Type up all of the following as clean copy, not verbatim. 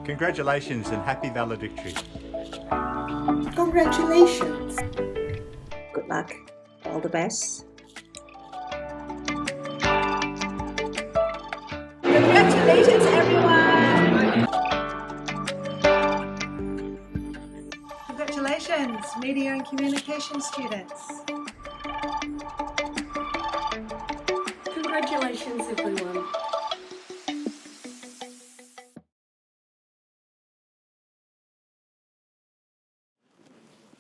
Congratulations and happy valedictory. Congratulations. Good luck. All the best. Congratulations, everyone! Congratulations, Media and Communication students. Congratulations, everyone.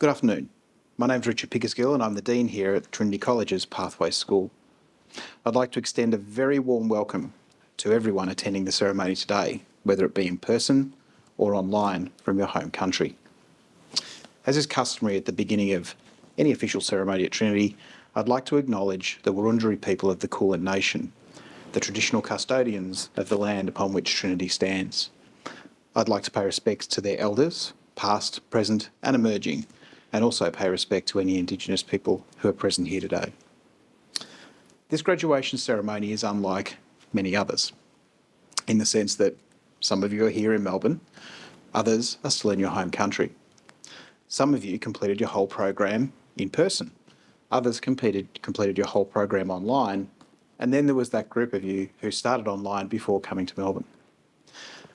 Good afternoon. My name's Richard Pickersgill and I'm the Dean here at Trinity College's Pathways School. I'd like to extend a very warm welcome to everyone attending the ceremony today, whether it be in person or online from your home country. As is customary at the beginning of any official ceremony at Trinity, I'd like to acknowledge the Wurundjeri people of the Kulin Nation, the traditional custodians of the land upon which Trinity stands. I'd like to pay respects to their elders, past, present and emerging, and also pay respect to any Indigenous people who are present here today. This graduation ceremony is unlike many others, in the sense that some of you are here in Melbourne, others are still in your home country. Some of you completed your whole program in person, others completed your whole program online, and then there was that group of you who started online before coming to Melbourne.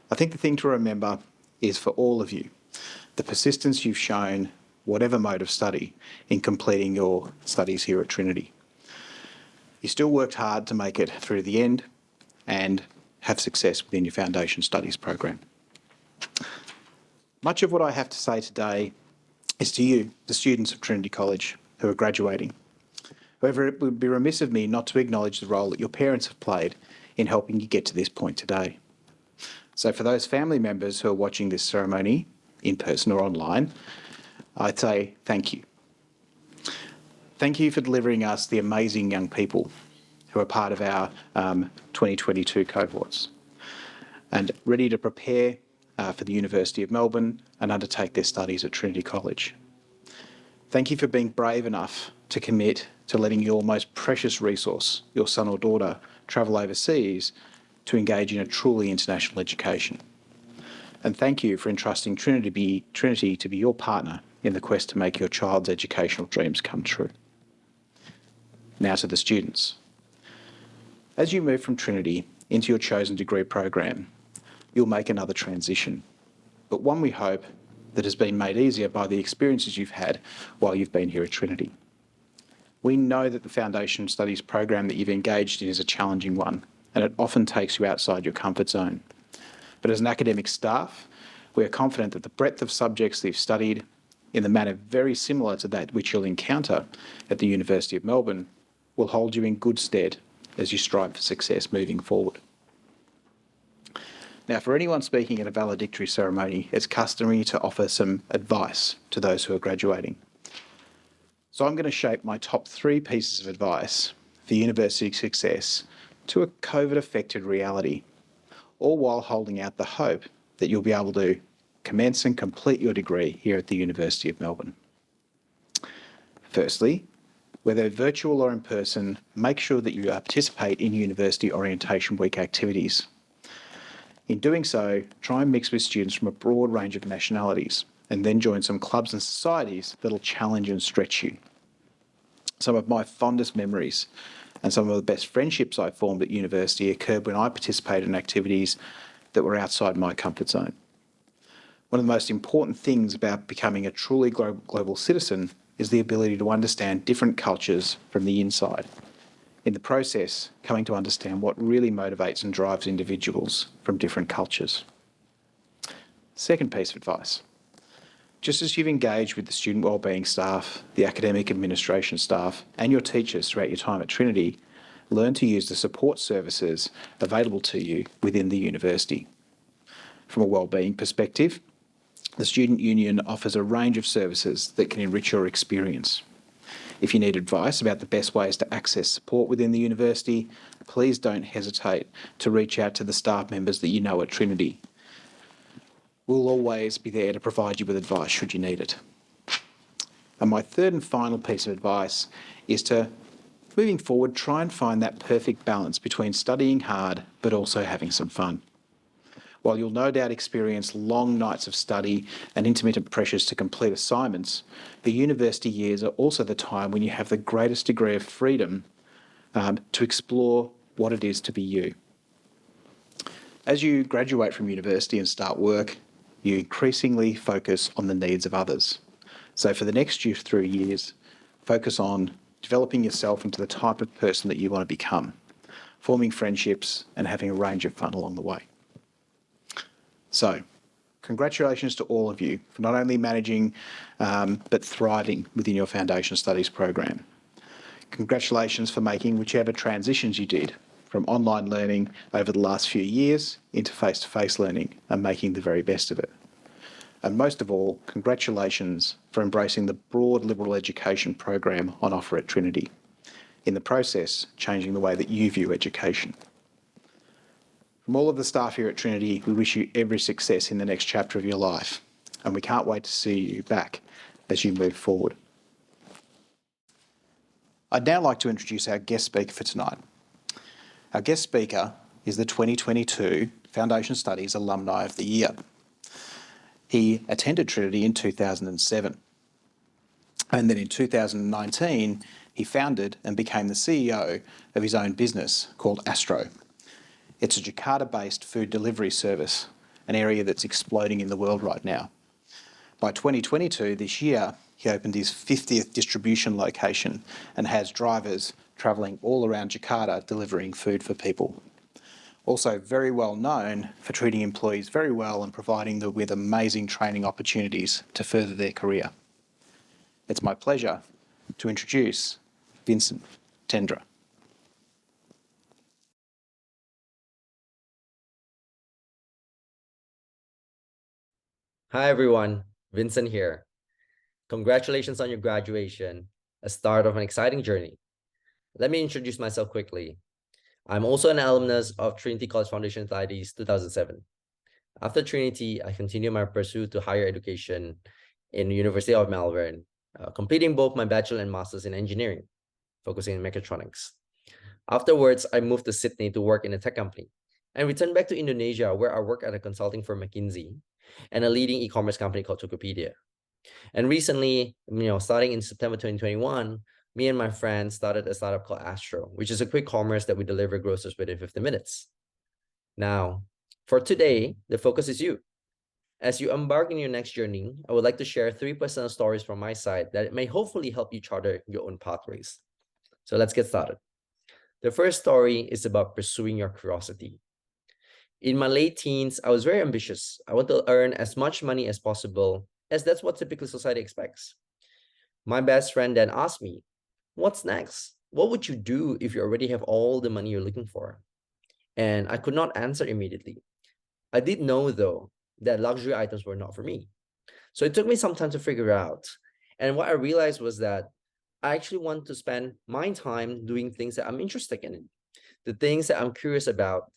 I think the thing to remember is for all of you, the persistence you've shown, whatever mode of study, in completing your studies here at Trinity. You still worked hard to make it through the end and have success within your Foundation Studies program. Much of what I have to say today is to you, the students of Trinity College who are graduating. However, it would be remiss of me not to acknowledge the role that your parents have played in helping you get to this point today. So for those family members who are watching this ceremony in person or online, I'd say thank you. Thank you for delivering us the amazing young people who are part of our 2022 cohorts and ready to prepare for the University of Melbourne and undertake their studies at Trinity College. Thank you for being brave enough to commit to letting your most precious resource, your son or daughter, travel overseas to engage in a truly international education. And thank you for entrusting Trinity to be your partner in the quest to make your child's educational dreams come true. Now to the students. As you move from Trinity into your chosen degree program, you'll make another transition, but one we hope that has been made easier by the experiences you've had while you've been here at Trinity. We know that the Foundation Studies program that you've engaged in is a challenging one, and it often takes you outside your comfort zone. But as an academic staff, we are confident that the breadth of subjects that you've studied in the manner very similar to that which you'll encounter at the University of Melbourne will hold you in good stead as you strive for success moving forward. Now, for anyone speaking at a valedictory ceremony, it's customary to offer some advice to those who are graduating. So I'm going to shape my top 3 pieces of advice for university success to a COVID-affected reality, all while holding out the hope that you'll be able to commence and complete your degree here at the University of Melbourne. Firstly, whether virtual or in person, make sure that you participate in University Orientation Week activities. In doing so, try and mix with students from a broad range of nationalities and then join some clubs and societies that'll challenge and stretch you. Some of my fondest memories and some of the best friendships I formed at university occurred when I participated in activities that were outside my comfort zone. One of the most important things about becoming a truly global citizen is the ability to understand different cultures from the inside. In the process, coming to understand what really motivates and drives individuals from different cultures. Second piece of advice. Just as you've engaged with the student wellbeing staff, the academic administration staff, and your teachers throughout your time at Trinity, learn to use the support services available to you within the university. From a wellbeing perspective, the Student Union offers a range of services that can enrich your experience. If you need advice about the best ways to access support within the university, please don't hesitate to reach out to the staff members that you know at Trinity. We'll always be there to provide you with advice should you need it. And my third and final piece of advice is to, moving forward, try and find that perfect balance between studying hard but also having some fun. While you'll no doubt experience long nights of study and intermittent pressures to complete assignments, the university years are also the time when you have the greatest degree of freedom to explore what it is to be you. As you graduate from university and start work, you increasingly focus on the needs of others. So for the next 3 years, focus on developing yourself into the type of person that you want to become, forming friendships and having a range of fun along the way. So, congratulations to all of you for not only managing but thriving within your Foundation Studies program. Congratulations for making whichever transitions you did from online learning over the last few years into face-to-face learning and making the very best of it. And most of all, congratulations for embracing the broad liberal education program on offer at Trinity. In the process, changing the way that you view education. From all of the staff here at Trinity, we wish you every success in the next chapter of your life, and we can't wait to see you back as you move forward. I'd now like to introduce our guest speaker for tonight. Our guest speaker is the 2022 Foundation Studies Alumni of the Year. He attended Trinity in 2007, and then in 2019, he founded and became the CEO of his own business called Astro. It's a Jakarta-based food delivery service, an area that's exploding in the world right now. By 2022, this year, he opened his 50th distribution location and has drivers travelling all around Jakarta delivering food for people. Also very well known for treating employees very well and providing them with amazing training opportunities to further their career. It's my pleasure to introduce Vincent Tendra. Hi everyone, Vincent here. Congratulations on your graduation, a start of an exciting journey. Let me introduce myself quickly. I'm also an alumnus of Trinity College Foundation Studies 2007. After Trinity, I continued my pursuit to higher education in the University of Melbourne, completing both my bachelor and master's in engineering, focusing on mechatronics. Afterwards, I moved to Sydney to work in a tech company and returned back to Indonesia, where I work at a consulting firm McKinsey and a leading e-commerce company called Tokopedia. And recently, starting in September 2021, me and my friends started a startup called Astro, which is a quick commerce that we deliver groceries within 50 minutes. Now, for today, the focus is you. As you embark on your next journey, I would like to share 3 personal stories from my side that may hopefully help you charter your own pathways. So let's get started. The first story is about pursuing your curiosity. In my late teens, I was very ambitious. I want to earn as much money as possible, as that's what typical society expects. My best friend then asked me, what's next? What would you do if you already have all the money you're looking for? And I could not answer immediately. I did know, though, that luxury items were not for me. So it took me some time to figure out. And what I realized was that I actually want to spend my time doing things that I'm interested in, the things that I'm curious about.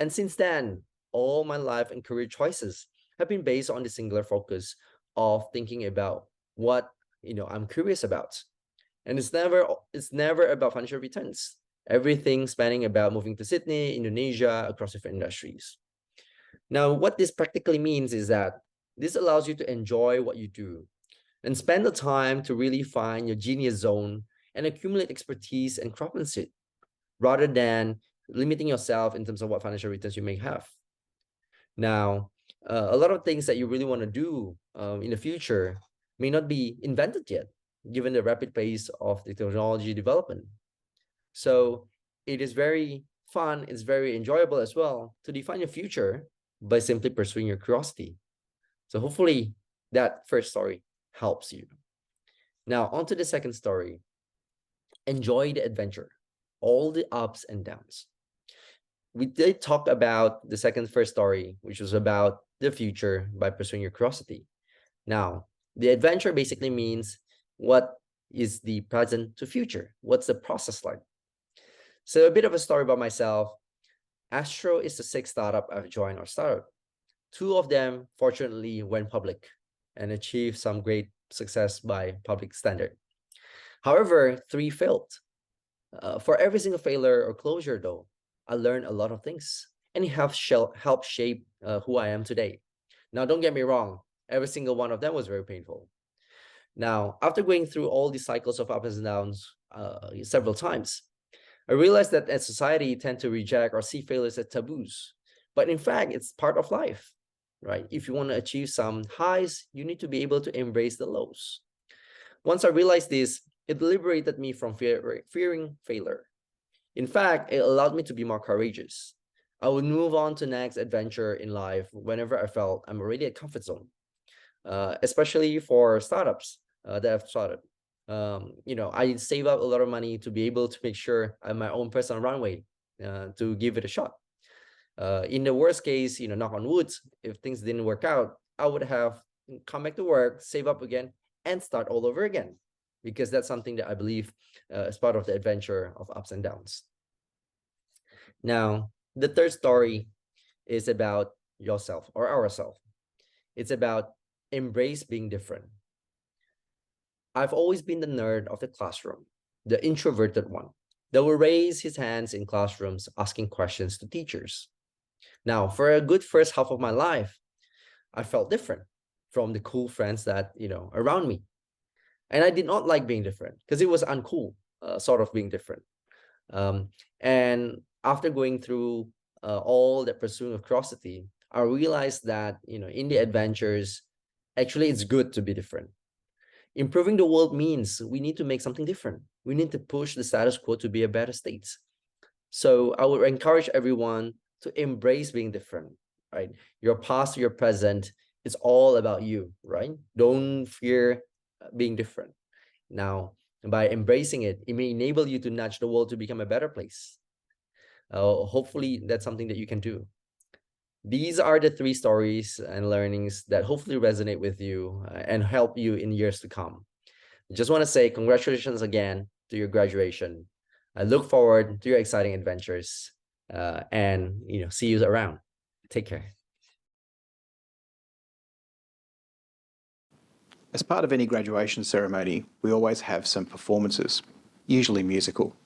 And since then, all my life and career choices have been based on the singular focus of thinking about what I'm curious about. And it's never about financial returns. Everything spanning about moving to Sydney, Indonesia, across different industries. Now, what this practically means is that this allows you to enjoy what you do and spend the time to really find your genius zone and accumulate expertise and craftsmanship, rather than limiting yourself in terms of what financial returns you may have. Now, a lot of things that you really want to do in the future may not be invented yet, given the rapid pace of the technology development. So it is very fun, it's very enjoyable as well to define your future by simply pursuing your curiosity. So hopefully that first story helps you. Now, on to the second story. Enjoy the adventure, all the ups and downs. We did talk about the first story, which was about the future by pursuing your curiosity. Now, the adventure basically means what is the present to future? What's the process like? So a bit of a story about myself. Astro is the 6th startup I've joined or started. 2 of them, fortunately, went public and achieved some great success by public standard. However, 3 failed. For every single failure or closure, though, I learned a lot of things, and it helped shape who I am today. Now, don't get me wrong, every single one of them was very painful. Now, after going through all these cycles of ups and downs several times, I realized that as society tend to reject or see failures as taboos. But in fact, it's part of life, right? If you want to achieve some highs, you need to be able to embrace the lows. Once I realized this, it liberated me from fearing failure. In fact, it allowed me to be more courageous. I would move on to next adventure in life whenever I felt I'm already at comfort zone, especially for startups that I've started. I save up a lot of money to be able to make sure I have my own personal runway to give it a shot. In the worst case, knock on wood, if things didn't work out, I would have come back to work, save up again, and start all over again, because that's something that I believe is part of the adventure of ups and downs. Now, the third story is about yourself or ourselves. It's about embrace being different. I've always been the nerd of the classroom, the introverted one that will raise his hands in classrooms asking questions to teachers. Now, for a good first half of my life, I felt different from the cool friends that, around me. And I did not like being different because it was uncool, sort of being different. And after going through all that pursuing of curiosity, I realized that, in the adventures, actually it's good to be different. Improving the world means we need to make something different. We need to push the status quo to be a better state. So I would encourage everyone to embrace being different, right? Your past, your present, it's all about you, right? Don't fear being different. Now, by embracing it, it may enable you to nudge the world to become a better place. Hopefully, that's something that you can do. These are the 3 stories and learnings that hopefully resonate with you and help you in years to come. I just want to say congratulations again to your graduation. I look forward to your exciting adventures and see you around. Take care. As part of any graduation ceremony, we always have some performances, usually musical.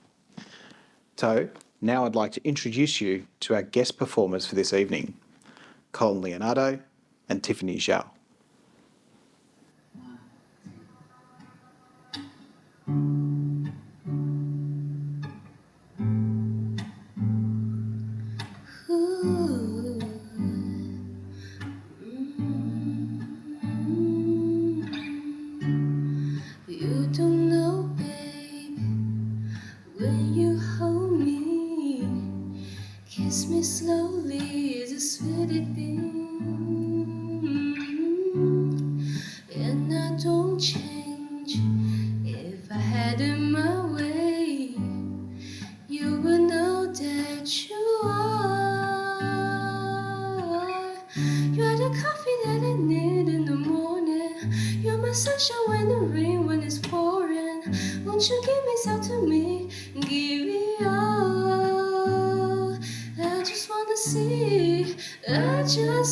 So now I'd like to introduce you to our guest performers for this evening, Colin Leonardo and Tiffany Zhao. You don't know, babe, when you hold me, kiss me slowly, it's a sweetie thing. And I don't change. If I had it my way, you would know that you are. You're the coffee that I need in the morning. You're my sunshine when the rain, when it's pouring. Won't you give me some to me? Give it all. I just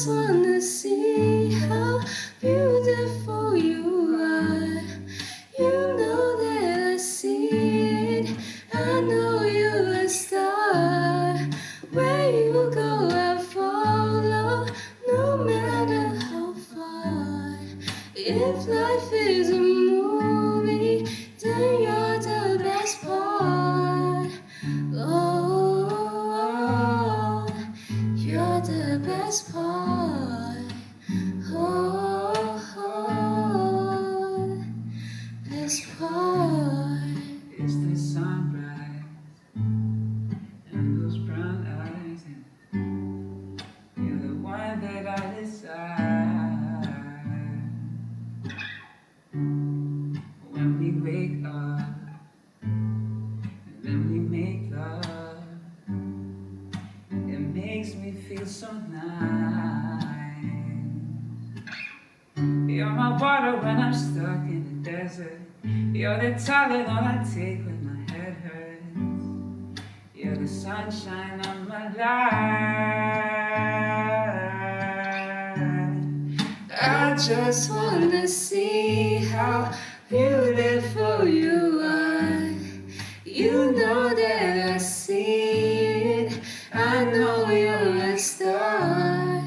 wanna see how beautiful you are. You know that I see it. I know you're a star. Where you go, I follow, no matter how far. If life is a movie, then you're the best part. Oh, you're the best part. Oh, best part. It's the sunrise and those brown eyes, and you're the one that I desire. When we wake up and then we make love, it makes me feel so nice. You're my water when I'm stuck in the desert. You're the Tylenol I take when my head hurts. You're the sunshine on my life. I just wanna see how beautiful you are. You know that I see it. I know you're a star.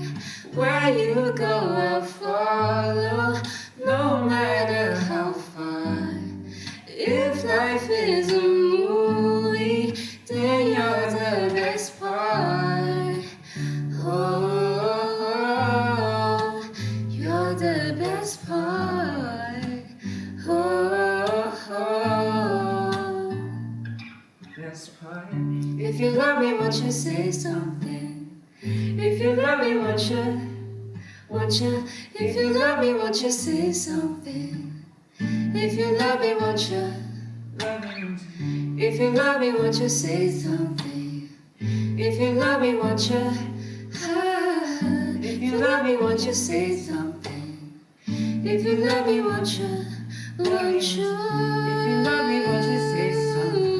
you go, I'll follow, no matter how far. If life is a movie, then you're the best part. Oh, you're the best part. Oh, Best part. if you love me, won't you say something? If you love me, won't you? If you love me, won't you say something? If you love me, won't you? If you love me, won't you say something? If you love me, won't you? If you love me, won't you say something? If you love me, won't you? Won't you? If you love me, won't you say something?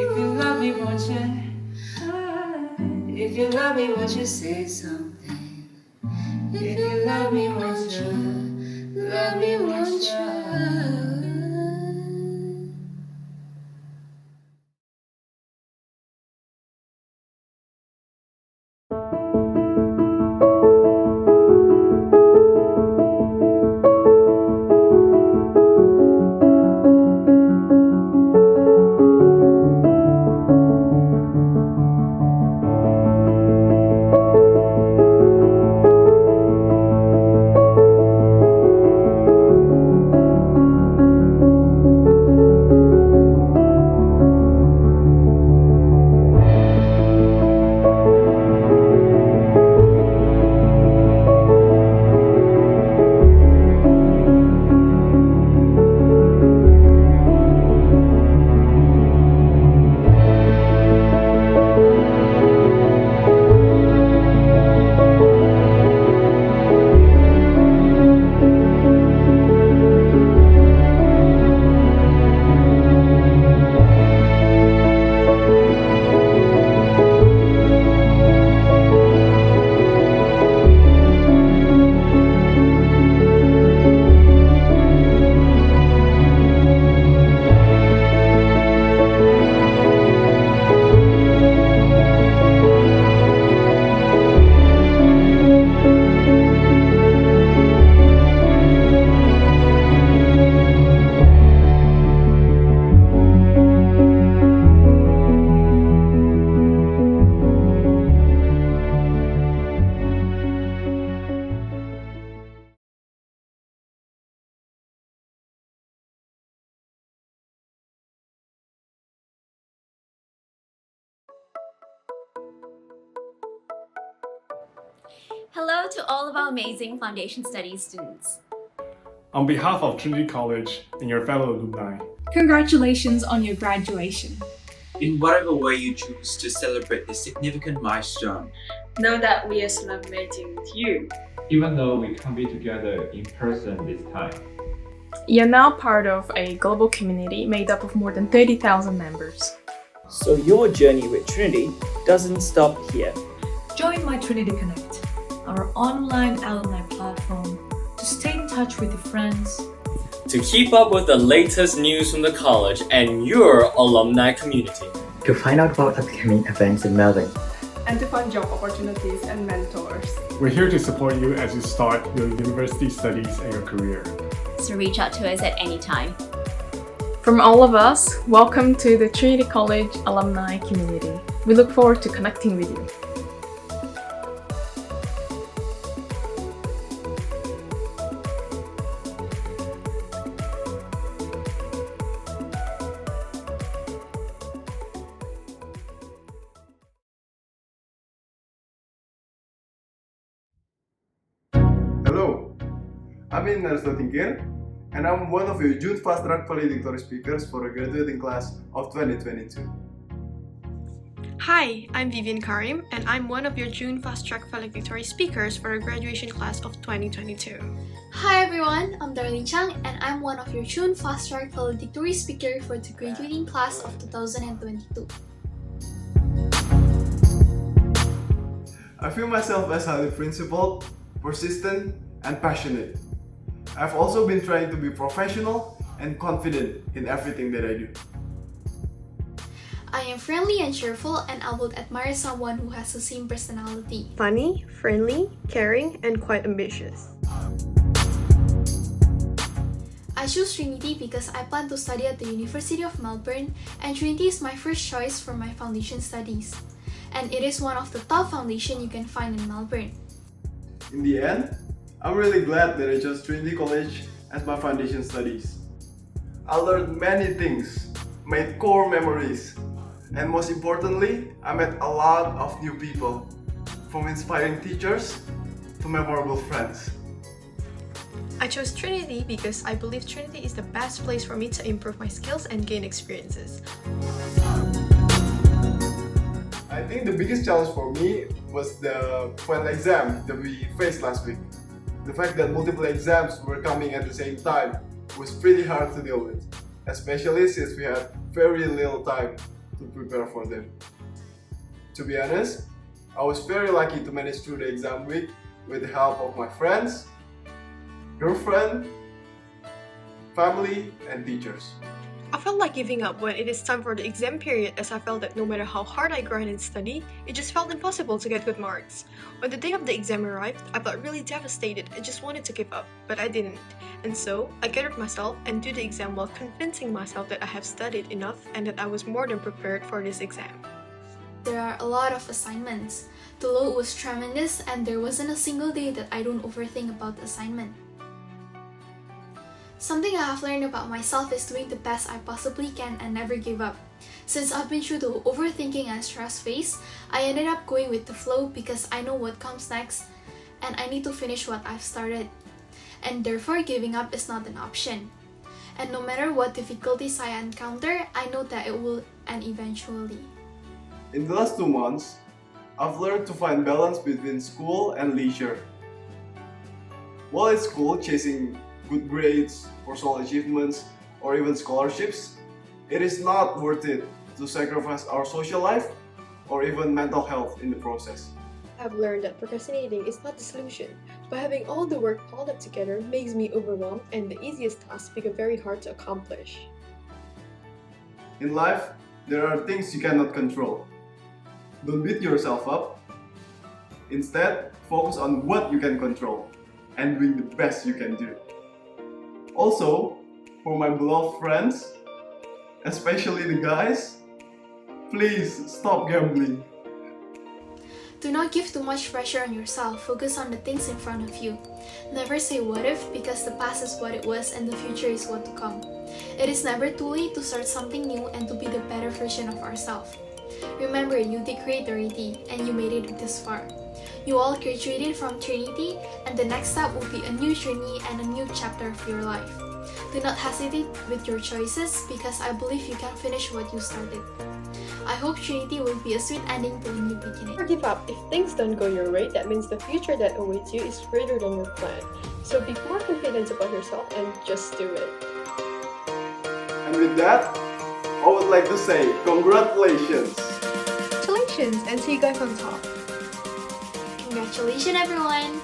If you love me, won't you? If you love me, won't you say something? If you love me, won't you? Love me, won't you? Hello to all of our amazing Foundation Studies students. On behalf of Trinity College and your fellow alumni, Congratulations on your graduation. In whatever way you choose to celebrate this significant milestone, know that we are celebrating with you. Even though we can't be together in person this time. You're now part of a global community made up of more than 30,000 members. So your journey with Trinity doesn't stop here. Join My Trinity Connect, our online alumni platform, to stay in touch with your friends, to keep up with the latest news from the college and your alumni community, to find out about upcoming events in Melbourne, and to find job opportunities and mentors. We're here to support you as you start your university studies and your career. So reach out to us at any time. From all of us, welcome to the Trinity College alumni community. We look forward to connecting with you. Hello, I'm Tingkir, and I'm one of your June Fast Track Valedictory speakers for the graduating class of 2022. Hi, I'm Vivian Karim, and I'm one of your June Fast Track Valedictory speakers for the graduation class of 2022. Hi everyone, I'm Darlene Chang, and I'm one of your June Fast Track Valedictory speaker for the graduating class of 2022. I feel myself as highly principled, persistent, and passionate. I've also been trying to be professional and confident in everything that I do. I am friendly and cheerful, and I would admire someone who has the same personality. Funny, friendly, caring, and quite ambitious. I choose Trinity because I plan to study at the University of Melbourne, and Trinity is my first choice for my foundation studies. And it is one of the top foundations you can find in Melbourne. In the end, I'm really glad that I chose Trinity College as my foundation studies. I learned many things, made core memories, and most importantly, I met a lot of new people, from inspiring teachers to memorable friends. I chose Trinity because I believe Trinity is the best place for me to improve my skills and gain experiences. I think the biggest challenge for me was the final exam that we faced last week. The fact that multiple exams were coming at the same time was pretty hard to deal with, especially since we had very little time to prepare for them. To be honest, I was very lucky to manage through the exam week with the help of my friends, girlfriend, family, and teachers. I felt like giving up when it is time for the exam period, as I felt that no matter how hard I grind and study, it just felt impossible to get good marks. When the day of the exam arrived, I felt really devastated and just wanted to give up, but I didn't. And so, I gathered myself and did the exam while convincing myself that I have studied enough and that I was more than prepared for this exam. There are a lot of assignments. The load was tremendous, and there wasn't a single day that I don't overthink about the assignment. Something I have learned about myself is doing the best I possibly can and never give up. Since I've been through the overthinking and stress phase, I ended up going with the flow because I know what comes next and I need to finish what I've started. And therefore, giving up is not an option. And no matter what difficulties I encounter, I know that it will end eventually. In the last 2 months, I've learned to find balance between school and leisure. While at school, chasing good grades, personal achievements, or even scholarships, it is not worth it to sacrifice our social life or even mental health in the process. I've learned that procrastinating is not the solution, but having all the work piled up together makes me overwhelmed and the easiest tasks become very hard to accomplish. In life, there are things you cannot control. Don't beat yourself up. Instead, focus on what you can control and doing the best you can do. Also, for my beloved friends, especially the guys, please stop gambling. Do not give too much pressure on yourself. Focus on the things in front of you. Never say what if, because the past is what it was and the future is what to come. It is never too late to start something new and to be the better version of ourselves. Remember, you did great already and you made it this far. You all graduated from Trinity, and the next step will be a new journey and a new chapter of your life. Do not hesitate with your choices, because I believe you can finish what you started. I hope Trinity will be a sweet ending to a new beginning. Never give up. If things don't go your way, that means the future that awaits you is greater than your plan. So be more confident about yourself and just do it. And with that, I would like to say congratulations! Congratulations, and see you guys on top. Congratulations, everyone!